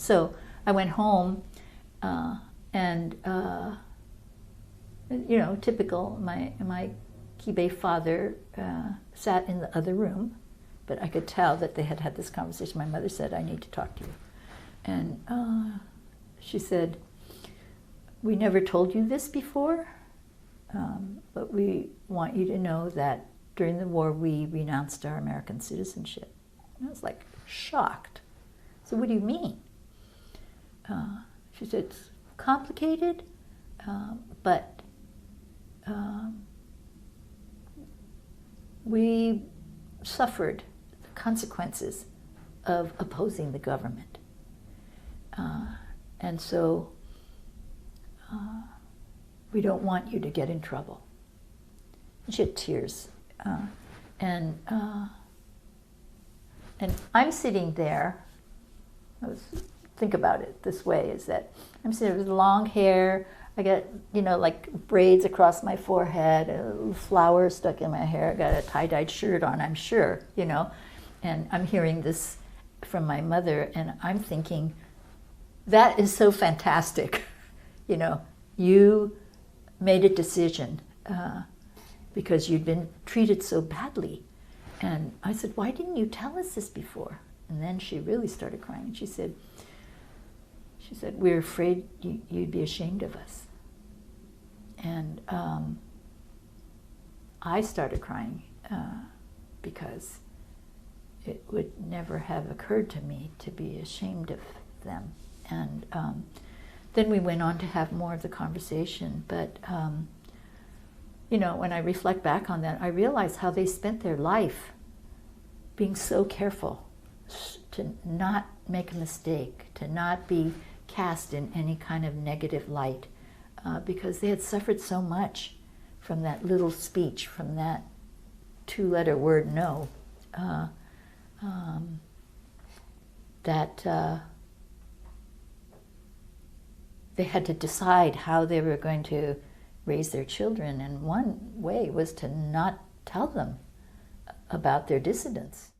So I went home and, you know, typical, my Kibei father sat in the other room, but I could tell that they had had this conversation. My mother said, I need to talk to you. And she said, we never told you this before, but we want you to know that during the war we renounced our American citizenship. And I was like shocked. So what do you mean? She said, it's complicated, but we suffered the consequences of opposing the government. And so we don't want you to get in trouble. And she had tears. And I'm sitting there, think about it this way, is that I'm sitting with long hair, I got, you know, like braids across my forehead, a little flower stuck in my hair, I got a tie-dyed shirt on, I'm sure, you know, and I'm hearing this from my mother, and I'm thinking, that is so fantastic, you know, you made a decision because you'd been treated so badly. And I said, why didn't you tell us this before? And then she really started crying, and she said, we're afraid you'd be ashamed of us. And I started crying because it would never have occurred to me to be ashamed of them. And then we went on to have more of the conversation. But, you know, when I reflect back on that, I realize how they spent their life being so careful to not make a mistake, to not be cast in any kind of negative light, because they had suffered so much from that little speech, from that two-letter word no, that they had to decide how they were going to raise their children, and one way was to not tell them about their dissidence.